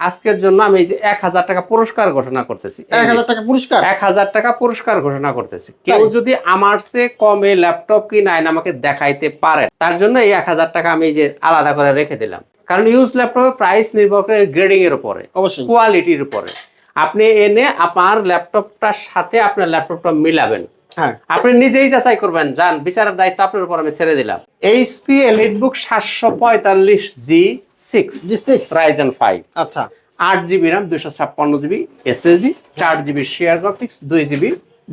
আজকের জন্য আমি এই যে 1000 টাকা পুরস্কার ঘোষণা করতেছি। 1000 টাকা পুরস্কার, 1000 টাকা পুরস্কার ঘোষণা করতেছি। কেউ যদি আমার চেয়ে কমে ল্যাপটপ কিনে আইন আমাকে দেখাইতে পারে, তার জন্য এই 1000 টাকা আমি এই যে আলাদা করে রেখে দিলাম। কারণ ইউজ ল্যাপটপের প্রাইস নির্ভর করে গ্রেডিং এর উপরে, অবশ্যই কোয়ালিটির উপরে। আপনি এনে আপনার ল্যাপটপটার সাথে আপনার ল্যাপটপটা মিলাবেন। হ্যাঁ, আপনি নিজেই যাচাই করবেন, যান, বিচারের দায়িত্ব আপনার উপর আমি ছেড়ে দিলাম। এইচপি এলিটবুক 745G6 Ryzen 5, আচ্ছা 8GB RAM, 256GB SSD, 4GB share graphics, 2GB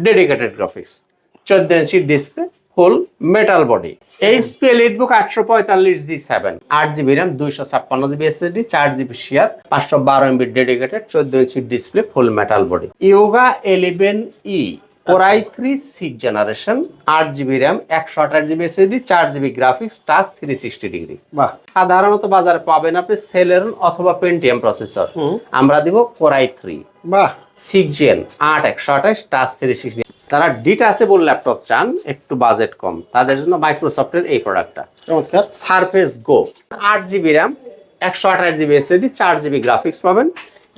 dedicated graphics, 14 inch display, full metal body. HP EliteBook 845G7, 8GB RAM, 256GB SSD, 4GB share, 512MB dedicated, 14 inch display, full metal body. Yoga 11E Core i3 6th generation, 8GB RAM, 128GB SSD, 4GB graphics, touch 360 degree. বাহ, সাধারণত বাজারে পাবেন আপনি Celeron অথবা Pentium processor. আমরা দিব Core i3 বাহ 6 Gen 8 128 touch 360। তারা ডিটাচেবল ল্যাপটপ চান, একটু বাজেট কম, তাদের জন্য মাইক্রোসফটের এই প্রোডাক্টটা চমৎকার। সারফেস গো, 8GB RAM, 128GB SSD, 4GB graphics পাবেন।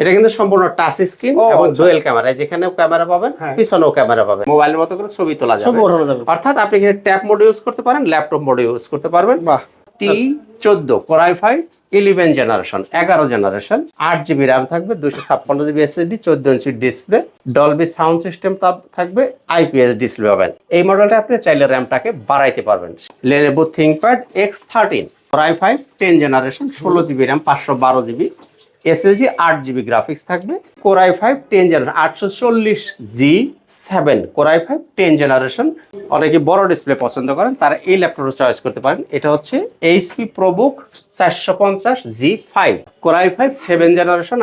এটা কিন্তু সম্পূর্ণ টাচ স্ক্রিন এবং ডুয়াল ক্যামেরা, যেখানেও ক্যামেরা পাবেন, পিছনেও ক্যামেরা পাবেন, মোবাইলের মতো করে ছবি তোলা যাবে। অর্থাৎ আপনি এখানে ট্যাব মোড ইউজ করতে পারেন, ল্যাপটপ মোড ইউজ করতে পারবেন। T14 Core i5 11 generation, 11 generation, 8GB RAM থাকবে, 256GB SSD, 14 inch display, Dolby sound system থাকবে, IPS ডিসপ্লে পাবেন। এই মডেলটা আপনি চাইলে র্যামটাকে বাড়াইতে পারবেন। Lenovo ThinkPad X13 Core i5 10 generation, 16GB RAM, 512GB SSD, 8GB graphics থাকবে। Core i5 10 generation, 840G7 Core i5 10 generation. অনেকে বড় ডিসপ্লে পছন্দ করেন, তারা এই ল্যাপটপটা চয়েস করতে পারেন। এটা হচ্ছে HP ProBook 450G5 Core i5 7 generation,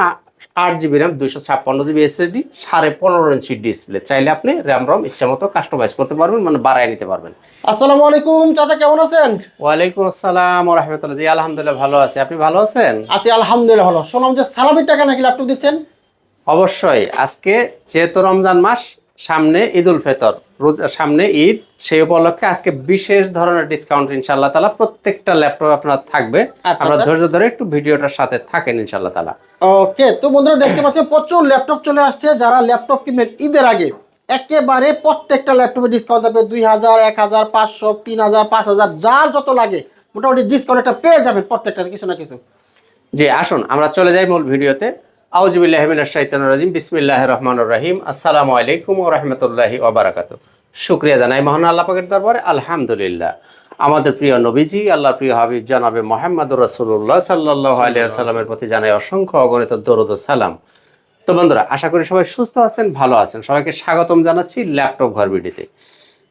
8GB RAM, 256GB SSD, 15.5 inch display. চাইলে আপনি র্যাম রম ইচ্ছা মতো কাস্টমাইজ করতে পারবেন, মানে বাড়ায় নিতে পারবেন। আসসালামু আলাইকুম চাচা, কেমন আছেন? ওয়ালাইকুম আসসালাম ওয়া রাহমাতুল্লাহ। জি আলহামদুলিল্লাহ ভালো আছি, আপনি ভালো আছেন? আছি আলহামদুলিল্লাহ ভালো। শুনলাম যে সালামির টাকা নাকি ল্যাপটপ দিচ্ছেন। অবশ্যই, আজকে যেহেতু রমজান মাস, সামনে ঈদ উল ফিতর, সামনে ঈদ, সেই উপলক্ষে আজকে বিশেষ ধরনের ডিসকাউন্ট ইনশাআল্লাহ তাআলা প্রত্যেকটা ল্যাপটপ আপনার থাকবে। আমরা ধৈর্য ধরে একটু ভিডিওটার সাথে থাকেন ইনশাআল্লাহ তাআলা। ওকে, তো বন্ধুরা দেখতে পাচ্ছেন প্রচুর ল্যাপটপ চলে আসছে। যারা ল্যাপটপ কিনবেন ঈদের আগে, একেবারে প্রত্যেকটা ল্যাপটপে ডিসকাউন্ট থাকবে। 2000, 1000, 500, 3000, 5000, যার যত লাগে মোটামুটি ডিসকাউন্ট একটা পেয়ে যাবেন প্রত্যেকটা কিছু না কিছু। জি আসুন আমরা চলে যাই মূল ভিডিওতে। আউযুবিল্লাহি মিনাশ শাইতানির রাজিম, বিসমিল্লাহির রহমানির রহিম। আসসালামু আলাইকুম ওয়া রাহমাতুল্লাহি ওয়া বারাকাতুহু। শুকরিয়া জানাই মহান আল্লাহ পাকের দরবারে, আলহামদুলিল্লাহ। আমাদের প্রিয় নবীজি, আল্লাহর প্রিয় হাবিব জনাবে মুহাম্মদুর রাসূলুল্লাহ সাল্লাল্লাহু আলাইহি ওয়াসাল্লামের প্রতি জানাই অসংখ্য অগণিত দরুদ ও সালাম। তো বন্ধুরা, আশা করি সবাই সুস্থ আছেন, ভালো আছেন। সবাইকে স্বাগতম জানাচ্ছি ল্যাপটপ ঘর ভিডিওতে।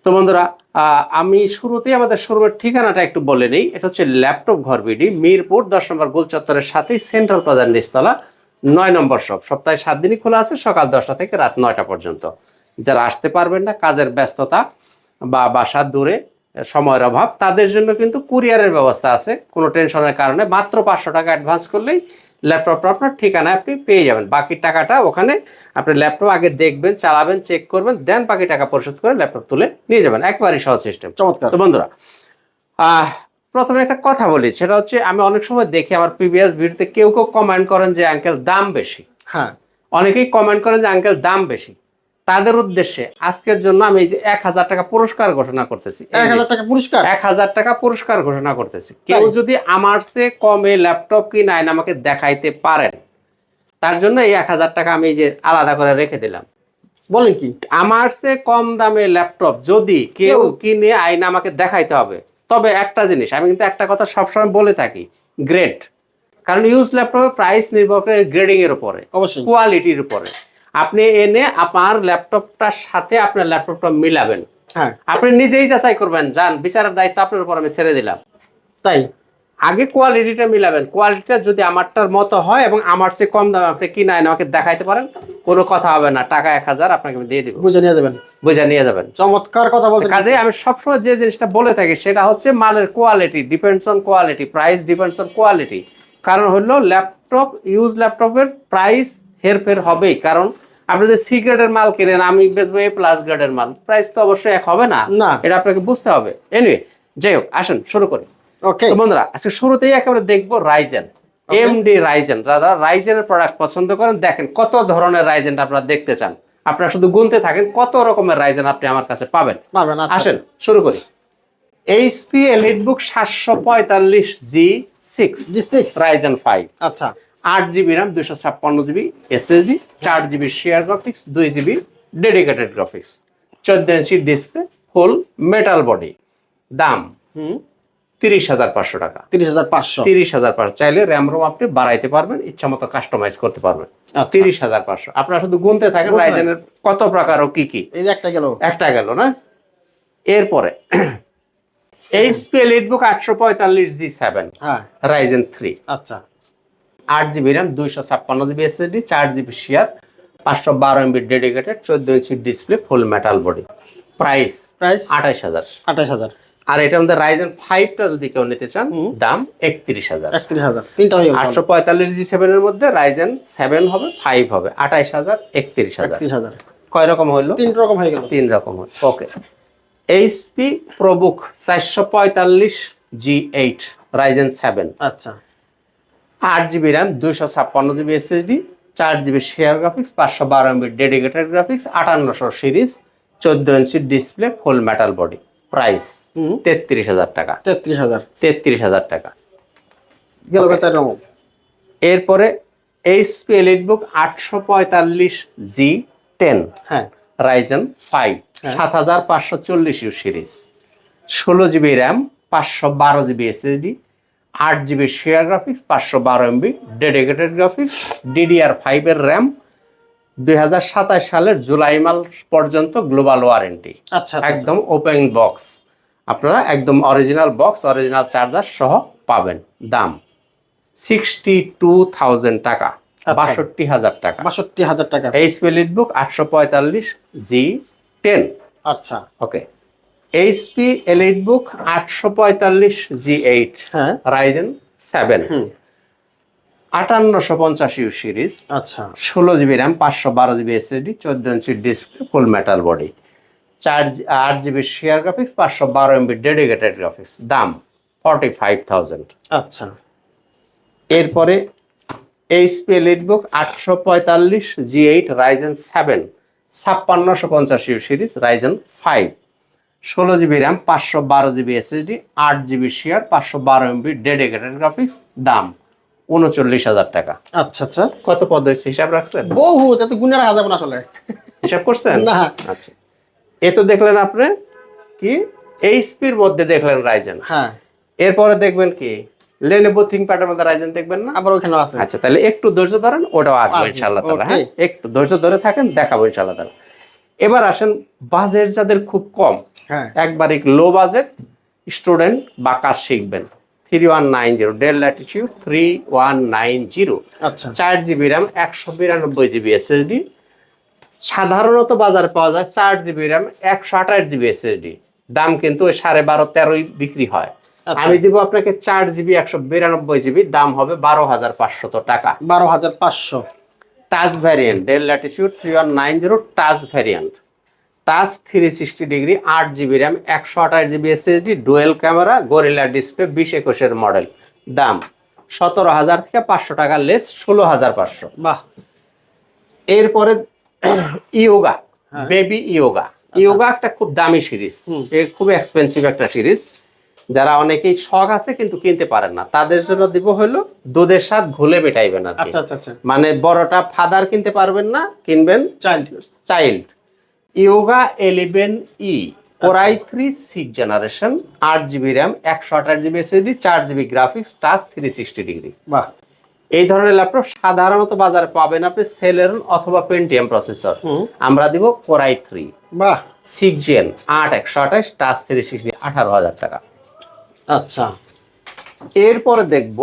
তো বন্ধুরা, আমি শুরুতেই আমাদের শোরুমের ঠিকানাটা একটু বলে নেই। এটা হচ্ছে ল্যাপটপ ঘর বিডি, মিরপুর 10 নম্বর গোল চত্বরের সাথেই সেন্ট্রাল প্লাজার নিচতলা, 9 নম্বর শপ। সপ্তাহে 7 দিনই খোলা আছে, সকাল 10টা থেকে রাত 9টা পর্যন্ত। যারা আসতে পারবেন না, কাজের ব্যস্ততা বা বাসা দূরে, সময়ের অভাব, তাদের জন্য কিন্তু কুরিয়ারের ব্যবস্থা আছে। কোনো টেনশনের কারণে মাত্র 500 টাকা অ্যাডভান্স করলেই ল্যাপটপটা আপনার ঠিকানায় আপনি পেয়ে যাবেন। বাকি টাকাটা ওখানে আপনি ল্যাপটপ আগে দেখবেন, চালাবেন, চেক করবেন, দেন বাকি টাকা পরিশোধ করে ল্যাপটপ তুলে নিয়ে যাবেন। একেবারেই সহজ সিস্টেম। চমৎকার। তো বন্ধুরা, প্রথমে একটা কথা বলি, সেটা হচ্ছে আমি অনেক সময় দেখি আমার প্রিভিয়াস ভিডিওতে কেউ কেউ কমেন্ট করেন যে আঙ্কেল দাম বেশি। হ্যাঁ, অনেকেই কমেন্ট করেন যে আঙ্কেল দাম বেশি। তাদের উদ্দেশ্যে আজকের জন্য আমি এই যে 1000 টাকা পুরস্কার ঘোষণা করতেছি। 1000 টাকা পুরস্কার, 1000 টাকা পুরস্কার ঘোষণা করতেছি। কেউ যদি আমার চেয়ে কমে ল্যাপটপ কিনে আইন আমাকে দেখাইতে পারেন, তার জন্য এই 1000 টাকা আমি এই যে আলাদা করে রেখে দিলাম। বলেন কি? আমার চেয়ে কম দামে ল্যাপটপ যদি কেউ কিনে আইন আমাকে দেখাইতে হবে। তবে একটা জিনিস আমি কিন্তু একটা কথা সবসময় বলে থাকি, গ্রেড। কারণ ইউজ ল্যাপটপের প্রাইস নির্ভর করে গ্রেডিং এর উপরে, অবশ্যই কোয়ালিটির উপরে। আপনি এনে আপনার ল্যাপটপটার সাথে আপনার ল্যাপটপটা মিলাবেন। হ্যাঁ, আপনি নিজেই যাচাই করবেন, যান, বিচারের দায়িত্ব আপনার উপর আমি ছেড়ে দিলাম। তাই আগে কোয়ালিটিটা মিলাবেন। কোয়ালিটিটা যদি আমারটার মতো হয় এবং আমার চেয়ে কম দামে আপনি কিনে আইন আমাকে দেখাইতে পারেন, কোনো কথা হবে না। টাকা 1000 আপনাকে আমি দিয়ে দিব, বুঝে নিয়ে যাবেন। বুঝে নিয়ে যাবেন। চমৎকার কথা বলতে। কাজে আমি সবসময় যে জিনিসটা বলে থাকি সেটা হচ্ছে মালের quality depends on quality, price depends on quality. কারণ হলো ল্যাপটপ, ইউজ ল্যাপটপের প্রাইস হেরফের হবেই। কারণ আপনি যদি সি গ্রেডের মাল কিনেন, আমি বেচবো এ প্লাস গ্রেডের মাল, প্রাইস তো অবশ্যই এক হবে না, এটা আপনাকে বুঝতে হবে। এনিওয়ে, যাই হোক, আসুন শুরু করি। ওকে তো বন্ধুরা, আজকে শুরুতেই একেবারে দেখবো রাইজেন। এমডি রাইজেন, যারা রাইজেনের প্রোডাক্ট পছন্দ করেন, দেখেন কত ধরনের রাইজেন আপনারা দেখতে চান, আপনারা শুধু গুনতে থাকেন কত রকমের রাইজেন আপনি আমার কাছে পাবেন। আসেন শুরু করি। এইচপি এলিটবুক 745G6 রাইজেন 5, আচ্ছা 8GB RAM, 256GB SSD, 4GB share graphics, 2GB dedicated graphics, 14 inch display, full metal body. দাম 30,500 টাকা। 30,500 চাইলে র্যাম রোম আপনি বাড়াইতে পারবেন, ইচ্ছা মতো কাস্টমাইজ করতে পারবেন। 30,500 আপনারা শুধু গুনতে থাকেন রাইজেনের কত প্রকার ও কি কি। এই যে একটা গেল না। এরপরে এইচপি এলিটবুক 845G7 রাইজেন 3, আচ্ছা 8GB RAM, 256GB SSD, 4GB share, 512MB dedicated, 14 inch display, full metal body. Price 28,000। আর এটার মধ্যে রাইজেন 5টা যদি কেউ নিতে চান, দাম 31,000। তিনটা হয়ে গেল। 845G7 এর মধ্যে রাইজেন 7 হবে, 5 হবে, 28,000, 31,000। কয় রকম হইলো? 3 রকম হয়ে গেল। 3 রকম হলো। ওকে। এইচপি প্রোবুক 445G8 রাইজেন 7, আচ্ছা 8GB RAM, 256GB SSD, 4GB share graphics, 512MB dedicated graphics, 5800 series, 14 inch display, full metal body. Price 33,000 টাকা। 33,000 টাকা গেল। 4 রকম। এরপরে HP EliteBook 845G10 Ryzen 5, 7540U series, 16GB RAM, 512GB SSD, 8GB share graphics, 512MB dedicated graphics, DDR5 এর RAM, 2027 সালের জুলাই মাস পর্যন্ত global warranty. আচ্ছা একদম ওপেন বক্স, আপনারা একদম অরিজিনাল বক্স, অরিজিনাল চার্জার সহ পাবেন। দাম 62,000 টাকা, 62,000 টাকা। 62,000 টাকা। HP EliteBook 845G10। আচ্ছা okay. HP EliteBook 845G8 Ryzen 7, 5850U series, আচ্ছা 16GB RAM, 512GB SSD, 14 inch display, full metal body, 8GB share graphics, 512MB dedicated graphics. দাম 45,000। আচ্ছা। এরপরে HP EliteBook 845G8 Ryzen 7, 5650U series, Ryzen 5, 16GB RAM, 512GB SSD, 8GB share, 512MB dedicated graphics. দাম 39,000 টাকা। আচ্ছা আচ্ছা। কত পদ হয়েছে হিসাব রাখছেন? বহু, এত গুণের রাখা যাবে না আসলে। হিসাব করছেন না। আচ্ছা, এ তো দেখলেন আপনি কি এইচপির মধ্যে দেখলেন রাইজেন। এরপরে দেখবেন কি লেনোভো থিংকপ্যাডের মধ্যে রাইজেন দেখবেন না? আবার ওখানে আছে। আচ্ছা, তাহলে একটু ধৈর্য ধরেন, ওটাও আসবে ইনশাআল্লাহ তাআলা। হ্যাঁ, একটু ধৈর্য ধরে থাকেন, দেখাবো ইনশাআল্লাহ তাআলা। এবার আসেন বাজেট যাদের খুব কম, একবারে লো বাজেট স্টুডেন্ট বা কাজ শিখবেন, 3190 ডেল ল্যাটিটিউড 3190। আচ্ছা 4GB RAM, 192GB SSD। সাধারণত বাজারে পাওয়া যায় 4GB RAM, 128GB SSD। দাম কিন্তু 12.5-13 বিক্রি হয়। আমি দিব আপনাকে 4GB 192GB, দাম হবে 12,500 টাকা। 12,500। Touch variant del Latitude 3190 touch variant, touch 360 degree, 8GB RAM, 128GB SSD, dual camera, gorilla display, 2021 model. দাম 17,000 থেকে 500 টাকা লেস, 16,500। বাহ। এরপরে ইয়োগা, বেবি ইয়োগা। ইয়োগা একটা খুব দামি সিরিজ, এর খুব এক্সপেন্সিভ একটা সিরিজ। যারা অনেকেই শখ আছে কিন্তু কিনতে পারেন না, তাদের জন্য দিব হলো দুধের স্বাদ ঘুলে বেটাইবেন আর কি। মানে বড়টা ফাদার কিনতে পারবেন না, কিনবেন child. Yoga 11E core i 3 6th generation, 8GB RAM, 128GB SSD, 4GB graphics, touch 360 degree. বাহ। এই ধরনের ল্যাপটপ সাধারণত বাজারে পাবেন আপনি সেলেরন অথবা পেন্টিয়াম প্রসেসর। আমরা দিব কোরাই 3, বাহ, 6th জেন, 8/128, টাচ 360, 18,000 টাকা। আচ্ছা। এরপরে দেখব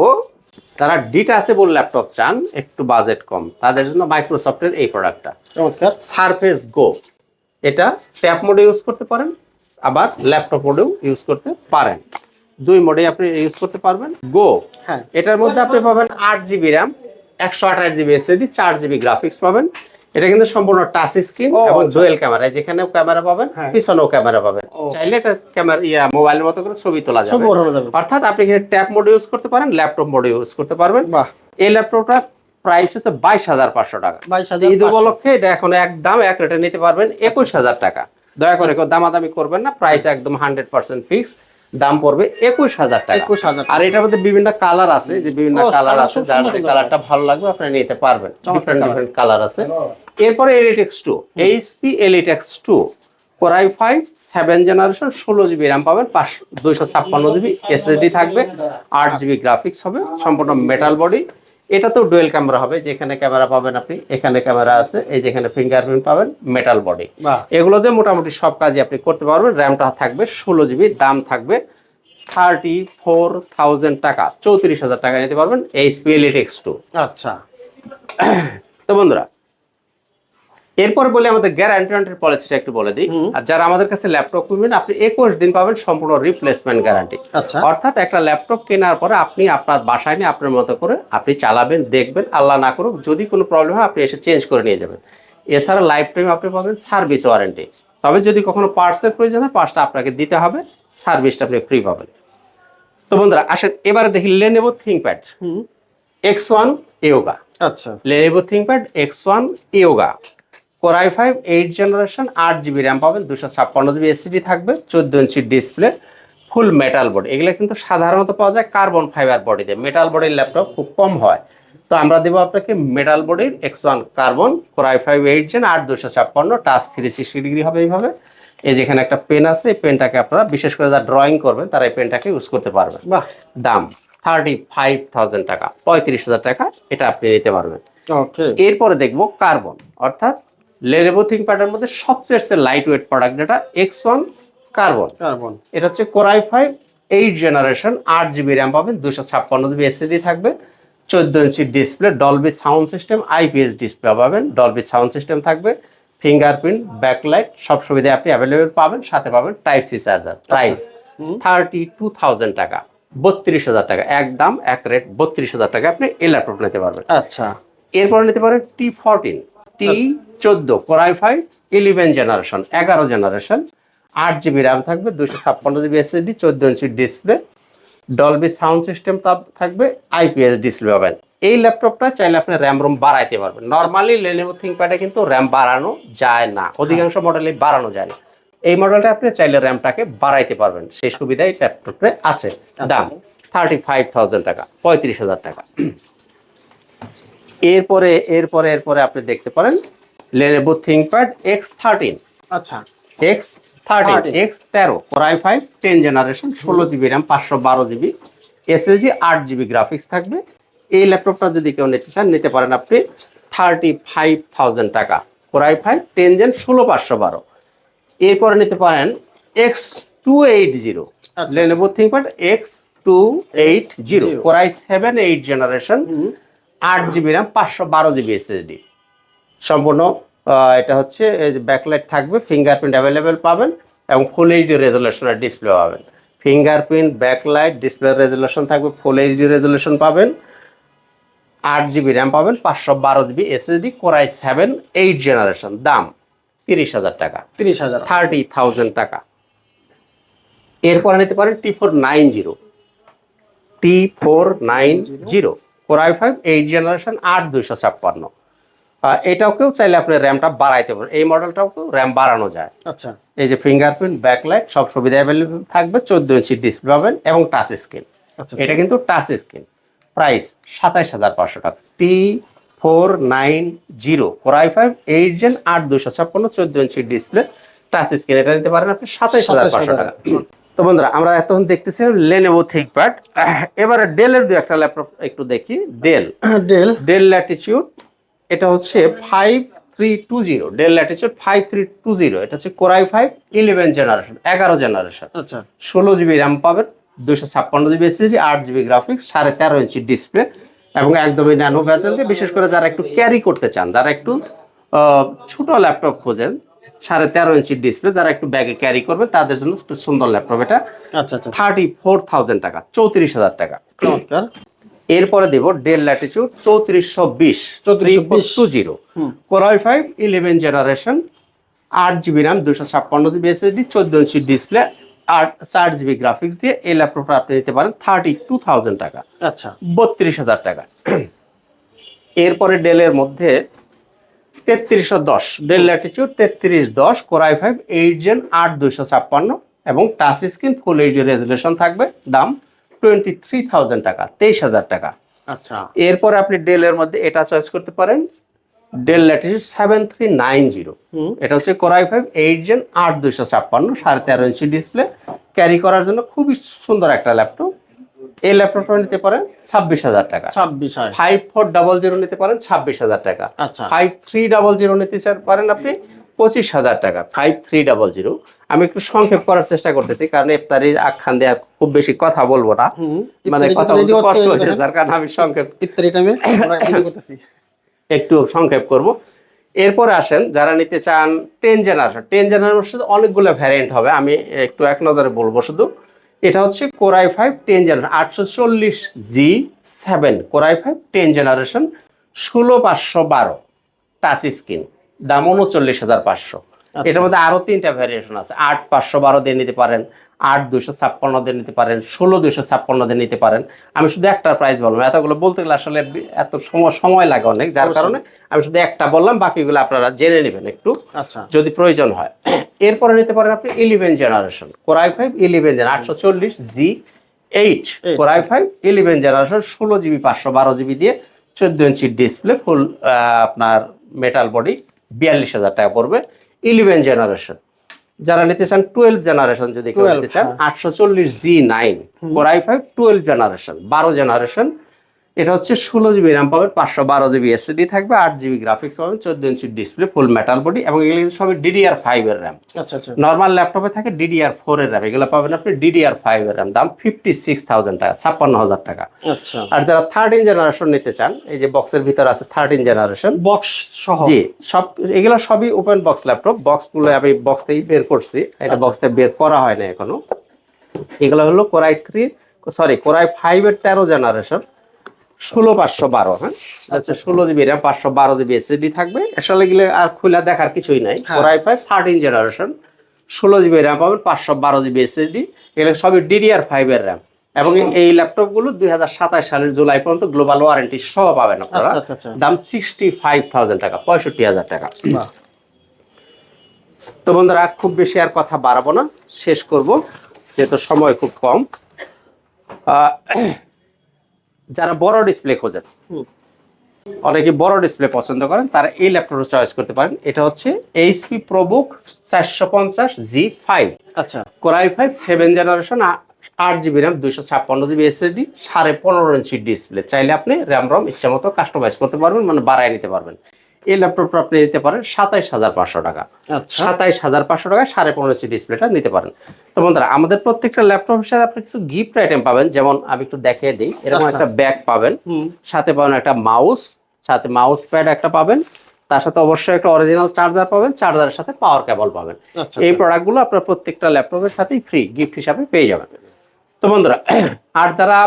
তারা ডিটাচেবল ল্যাপটপ চান, একটু বাজেট কম, তাদের জন্য মাইক্রোসফটের এই প্রোডাক্টটা সারফেস গো। এটা ট্যাব মোডে ইউজ করতে পারেন, আবার ল্যাপটপ মোডেও ইউজ করতে পারেন, দুই মোডে আপনি ইউজ করতে পারবেন। গো, এটার মধ্যে আপনি পাবেন 8GB RAM, 128GB SSD, 4GB graphics পাবেন, এটা কিন্তু সম্পূর্ণ টাচ স্ক্রিন ও, এবং আচ্ছা। ডুয়েল ক্যামেরা, যেখানেও ক্যামেরা পাবেন হ্যাঁ। পিছনেও ক্যামেরা পাবেন। ও। চাইলে এটা ক্যামেরা মোবাইলের মতো করে ছবি তোলা ছবি যাবে, ওঠানো যাবে। অর্থাৎ আপনি এখানে ট্যাব মোড ইউজ করতে পারেন, ল্যাপটপ মোড ইউজ করতে পারবেন। বাহ। এই ল্যাপটপটার প্রাইস হচ্ছে 22,500 টাকা। 22,500 ঈদ উপলক্ষে এটা এখন একদম এক রেটে নিতে পারবেন 21,000 টাকা। দয়া করে কেউ দামাদামি করবেন না, প্রাইস একদম 100% ফিক্স, দাম পড়বে 21,000 টাকা। 21,000 আর এটার মধ্যে বিভিন্ন কালার আছে, যে বিভিন্ন ও, কালার colour আছে, খুব যার সুন্দর যে সুন্দর কালারটা ভালো লাগবে আপনি নিতে পারবেন। চমৎকার ডিফারেন্ট কালার আছে। এরপরে Elitex 2, HP Elitex 2 Core i5 7 generation, 16 GB RAM পাবেন, 256 জিবি এসএসডি থাকবে, 8 জিবি গ্রাফিক্স হবে, সম্পূর্ণ মেটাল বডি। এটাতেও ডুয়েল ক্যামেরা হবে, যেখানে ক্যামেরা পাবেন আপনি, এখানে ক্যামেরা আছে, এই যেখানে ফিঙ্গারপ্রিন্ট পাবেন, মেটাল বডি। বাহ। এগুলো দিয়ে মোটামুটি সব কাজই আপনি করতে পারবেন। র্যামটা থাকবে 16 জিবি, দাম থাকবে 34,000 টাকা, 34,000 টাকা নিতে পারবেন HP Elitex 2। আচ্ছা। তো বন্ধুরা, এরপর বলে আমাদের গ্যারান্টি পলিসিটা একটু বলে দিই। আর যারা আমাদের কাছে ল্যাপটপ কিনবেন, আপনি 21 দিন পাবেন সম্পূর্ণ রিপ্লেসমেন্ট গ্যারান্টি। আচ্ছা। অর্থাৎ একটা ল্যাপটপ কেনার পরে আপনি আপনার বাসায় নিয়ে আপনার মতো করে আপনি চালাবেন, দেখবেন, আল্লাহ না করুক যদি কোনো প্রবলেম হয় আপনি এসে চেঞ্জ করে নিয়ে যাবেন। এছাড়া লাইফ টাইম আপনি পাবেন সার্ভিস ওয়ারেন্টি। তবে যদি কখনো পার্টসের প্রয়োজন হয়, পার্টসটা আপনাকে দিতে হবে, সার্ভিসটা আপনি ফ্রি পাবেন। তো বন্ধুরা আসেন এবারে দেখি Lenovo ThinkPad X1 Yoga। আচ্ছা। Lenovo ThinkPad X1 Yoga Core i5 8 generation, 8 GB RAM পাবেন, 256 জিবি এসএসডি থাকবে, 14 inch display, full metal body. এগুলো কিন্তু সাধারণত পাওয়া যায় কার্বন ফাইবার বডিতে, মেটাল বডির ল্যাপটপ খুব কম হয়। তো আমরা দেবো আপনাকে মেটাল বডির X1 carbon Core i5 8 gen, 8 256, touch 360 degree হবে এইভাবে। এই যেখানে একটা পেন আছে, এই পেনটাকে আপনারা বিশেষ করে যারা ড্রয়িং করবেন তারা এই পেনটাকে ইউজ করতে পারবেন। বাহ। দাম 35,000 টাকা, 35,000 টাকা এটা আপনি নিতে পারবেন। ওকে। এরপরে দেখবো কার্বন, অর্থাৎ Lenovo ThinkPad এর মধ্যে সবচেয়ে লাইট ওয়েট প্রোডাক্ট যেটা X1 কার্বন। কার্বন। এটা হচ্ছে Core i5 8 generation, 8 GB RAM পাবেন, 256 জিবি এসএসডি থাকবে, 14 inch display, Dolby sound system, IPS display পাবেন, ডলবি সাউন্ড সিস্টেম থাকবে, ফিঙ্গারপ্রিন্ট, ব্যাকলাইট, সব সুবিধা আপনি অ্যাভেলেবেল পাবেন, সাথে পাবেন টাইপ সি চার্জার। প্রাইস 32,000 টাকা, 32,000 টাকা, একদম এক রেট 32,000 টাকা আপনি এই ল্যাপটপ নিতে পারবেন। আচ্ছা। এরপর নিতে পারেন T14 T14 Core i5 11 generation, 11 generation, 8 GB RAM থাকবে, 256 GB SSD, 14 inch display, Dolby sound system থাকবে, IPS ডিসপ্লে পাবেন। এই ল্যাপটপটা চাইলে আপনি র্যাম রোম বাড়াইতে পারবেন। নর্মালি Lenovo ThinkPad-এ কিন্তু র্যাম বাড়ানো যায় না, অধিকাংশ মডেলে বাড়ানো যায় না। এই মডেলটা আপনি চাইলে র্যামটাকে বাড়াইতে পারবেন, সেই সুবিধা এই ল্যাপটপে আছে। দাম 35,000 টাকা, 35,000 টাকা। এরপরে এরপরে এরপরে আপনি দেখতে পারেন Lenovo ThinkPad X13। আচ্ছা। X13 X13 Core i5 10 generation, 16 GB RAM, 512 GB SSD, 8 GB graphics থাকবে। এই ল্যাপটপটা যদি কেউ নিতে চান নিতে পারেন আপনি 35,000 টাকা, Core i5 10 জেন, 16512। এরপরে নিতে পারেন X280 Lenovo ThinkPad X280 Core i7 8 generation, 8 GB RAM, 512 GB SSD, সম্পূর্ণ এটা হচ্ছে ব্যাকলাইট থাকবে, ফিঙ্গারপ্রিন্ট অ্যাভেলেবেল পাবেন এবং ফুল এইচডি রেজলিউশনের ডিসপ্লে পাবেন। ফিঙ্গারপ্রিন্ট, ব্যাকলাইট, ডিসপ্লে রেজলিউশন থাকবে, ফুল এইচডি রেজলিউশন পাবেন, 8 জিবি র্যাম পাবেন, 512 GB SSD, Core i7 8 generation. দাম 30,000 টাকা, 30,000। 30,000 টাকা। এরপরে নিতে পারেন T490 Core i5 8 জেনারেশন, 8 256। এটাকেও চাইলে আপনি র্যামটা বাড়াইতে পারেন, এই মডেলটাও র্যাম বাড়ানো যায়। আচ্ছা। এই যে ফিঙ্গারপ্রিন্ট, ব্যাকলাইট, সব সুবিধা অ্যাভেলেবল থাকবে, 14 ইঞ্চি ডিসপ্লে পাবেন এবং টাচ স্ক্রিন। আচ্ছা। এটা কিন্তু টাচ স্ক্রিন। প্রাইস 27,500 টাকা, T490 Core i5 8 gen, 8 256, 14 inch display, touch screen. এটা নিতে পারেন আপনি 27,500 টাকা। তো বন্ধুরা আমরা এতক্ষণ দেখতেছি Lenovo ThinkPad। এবারে ডেলের দু একটা ল্যাপটপ একটু দেখি। ডেল ল্যাটিটিউড, এটা হচ্ছে 5320, ডেল ল্যাটিটিউড 5320। এটা হচ্ছে Core i5 11 জেনারেশন, 11 জেনারেশন, আচ্ছা। 16 জিবি র্যাম পাবেন, 256 GB SSD, 8 GB graphics, 13.5 inch display এবং একদমই ন্যানো ভেজেল দিয়ে, বিশেষ করে যারা একটু ক্যারি করতে চান, যারা একটু ছোট ল্যাপটপ খোঁজেন, 13.5 ইঞ্চি ডিসপ্লে, যারা একটু ব্যাগে ক্যারি করবেন তাদের জন্য একটু সুন্দর ল্যাপটপ এটা। আচ্ছা। 34,000 টাকা, 34,000 টাকা। চমৎকার। এরপরে দেব Dell Latitude 3420 3420 core i5 11 generation 8GB RAM 256GB SSD 14 inch display আর 4GB গ্রাফিক্স দিয়ে এই ল্যাপটপটা আপনি নিতে পারেন 32,000 টাকা, আচ্ছা 32,000 টাকা। এরপরে ডেলের মধ্যে 3310 del Latitude 3310 core i5 8 Gen 8256 এবং touch screen full HD resolution থাকবে, দাম 23,000 টাকা, 23,000 টাকা। আচ্ছা এরপরে আপনি ডেলের মধ্যে এটা চয়েস করতে পারেন ডেল ল্যাটিটিউড 7390, এটা হচ্ছে core i5 8 Gen 8256 13.5 inch display, carry করার জন্য খুবই সুন্দর একটা ল্যাপটপ। এই ল্যাপটপটা নিতে পারেন 26,000 টাকা। 26 5400 নিতে পারেন 26,000 টাকা। আচ্ছা 5300 নিতে পারেন আপনি 25,000 টাকা। 5300 আমি একটু সংক্ষেপ করার চেষ্টা করতেছি কারণ ইফতারির আখ্যান দিয়ে খুব বেশি কথা বলবো না, মানে কথা বলতে কষ্ট হচ্ছে যার কারণে আমি সংক্ষেপ ইফতারি টাইমে আমরা ভিডিও করতেছি, একটু সংক্ষেপ করব। এরপরে আসেন যারা নিতে চান 10 জেনারেশন, 10 জেনারেশন অনেকগুলো ভ্যারিয়েন্ট হবে, আমি একটু এক নজরে বলবো শুধু। এটা হচ্ছে core i5 10 generation 840G7 core i5 10 generation 16512 touch screen, দাম 39,500। এটার মধ্যে আরো 3টা ভ্যারিয়েশন আছে, 8512 দিয়ে নিতে পারেন, 8256 দিয়ে নিতে পারেন, 16256 দিয়ে নিতে পারেন। আমি শুধু একটা প্রাইস বললাম, এতগুলো বলতে গেলে আসলে এত সময় লাগে অনেক, যার কারণে আমি শুধু একটা বললাম, বাকিগুলো আপনারা জেনে নেবেন একটু আচ্ছা যদি প্রয়োজন হয়। এরপরে নিতে পারেন আপনি 11 generation core i5 11 gen 840G8 core i5 11 generation 16GB 512GB দিয়ে 14 ইঞ্চি ডিসপ্লে ফুল আপনার মেটাল বডি, 42,000 টাকা পড়বে। 11 জেনারেশন যারা নিতে চান 12 জেনারেশন যদি কেউ নিতে চান 840G9 core i5 12 generation 12 generation, এটা হচ্ছে 16GB RAM পাবেন, 512GB SSD থাকবে, 8GB গ্রাফিক্স পাবেন, 14 inch display full metal body এবং এগুলো কিন্তু সবই DDR5 এর RAM। আচ্ছা আচ্ছা নরমাল ল্যাপটপে থাকে DDR4 এর RAM, এগুলো পাবেন আপনি DDR5 এর RAM, দাম 56,000 টাকা, 56,000 টাকা। আচ্ছা আর যারা 13 জেনারেশন নিতে চান, এই যে বক্সের ভিতর আছে 13 জেনারেশন বক্স সহ, জি সব এগুলো সবই ওপেন বক্স ল্যাপটপ, বক্সগুলো আমি বক্স থেকেই বের করছি, এটা বক্স থেকে বের করা হয় না এখনো। এগুলো হলো কোর i5 এর 13 জেনারেশন 16512, হ্যাঁ আচ্ছা 16GB RAM 512GB SSD থাকবে। আসলে গেলে আর খুলে দেখার কিছুই নাই। Core i5 13 generation 16GB RAM পাবেন, 512GB SSD, এগুলো সবই DDR5 এর RAM এবং এই ল্যাপটপগুলো 2027 সালের জুলাই পর্যন্ত গ্লোবাল ওয়ারেন্টি সহ পাবেন আপনারা, দাম 65,000 টাকা, 65,000 টাকা। তো বন্ধুরা খুব বেশি আর কথা বাড়াবো না, শেষ করব যেহেতু সময় খুব কম। যারা বড় ডিসপ্লে খোঁজেন, অনেকে বড় ডিসপ্লে পছন্দ করেন, তারা এই ল্যাপটপটা চয়েস করতে পারেন। এটা হচ্ছে HP ProBook 450G5 আচ্ছা core i5 7 generation 8GB RAM 256GB SSD 15.5 inch display, চাইলে আপনি র্যাম রম ইচ্ছা মতো কাস্টমাইজ করতে পারবেন, মানে বাড়ায় নিতে পারবেন। এই ল্যাপটপটা আপনি নিতে পারেন 27,500 টাকা, 27,500 টাকা 15.5 ইঞ্চি ডিসপ্লেটা নিতে পারেন। তো বন্ধুরা আমাদের প্রত্যেকটা ল্যাপটপ সাথে আপনি কিছু গিফট আইটেম পাবেন, যেমন আমি একটু দেখিয়ে দিই, এরকম একটা ব্যাগ পাবেন, সাথে পাবেন একটা মাউস, সাথে মাউস প্যাড একটা পাবেন, তার সাথে অবশ্যই একটা অরিজিনাল চার্জার পাবেন, চার্জারের সাথে পাওয়ার কেবল পাবেন। এই প্রোডাক্টগুলো আপনার প্রত্যেকটা ল্যাপটপের সাথেই ফ্রি গিফট হিসাবে পেয়ে যাবেন। তো বন্ধুরা আর যারা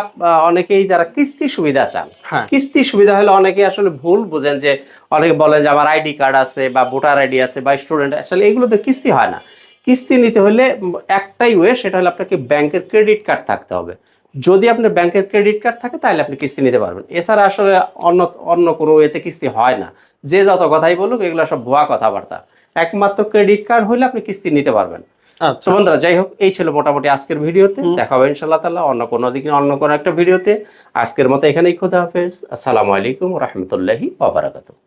অনেকেই যারা কিস্তি সুবিধা চান, কিস্তি সুবিধা হলে অনেকে আসলে ভুল বুঝেন, যে অনেকে বলেন যে আমার আইডি কার্ড আছে বা ভোটার আইডি আছে বা স্টুডেন্ট, আসলে এগুলোতে কিস্তি হয় না। কিস্তি নিতে হলে একটাই ওয়ে, সেটা হলে আপনাকে ব্যাংকের ক্রেডিট কার্ড থাকতে হবে। যদি আপনার ব্যাংকের ক্রেডিট কার্ড থাকে তাহলে আপনি কিস্তি নিতে পারবেন, এছাড়া আসলে অন্য কোনো ওয়েতে কিস্তি হয় না। যে যত কথাই বলুক এগুলো সব ভুয়া কথাবার্তা, একমাত্র ক্রেডিট কার্ড হলে আপনি কিস্তি নিতে পারবেন। আচ্ছা বন্ধুরা যাই হোক, এই ছিল মোটামুটি আজকের ভিডিওতে, দেখা হবে ইনশাআল্লাহ তাআলা অন্য কোনো দিকে অন্য কোনো একটা ভিডিওতে। আজকের মতো এখানেই, খোদা হাফেজ, আসসালামু আলাইকুম ওয়া রাহমাতুল্লাহি ওয়া বারাকাতুহু।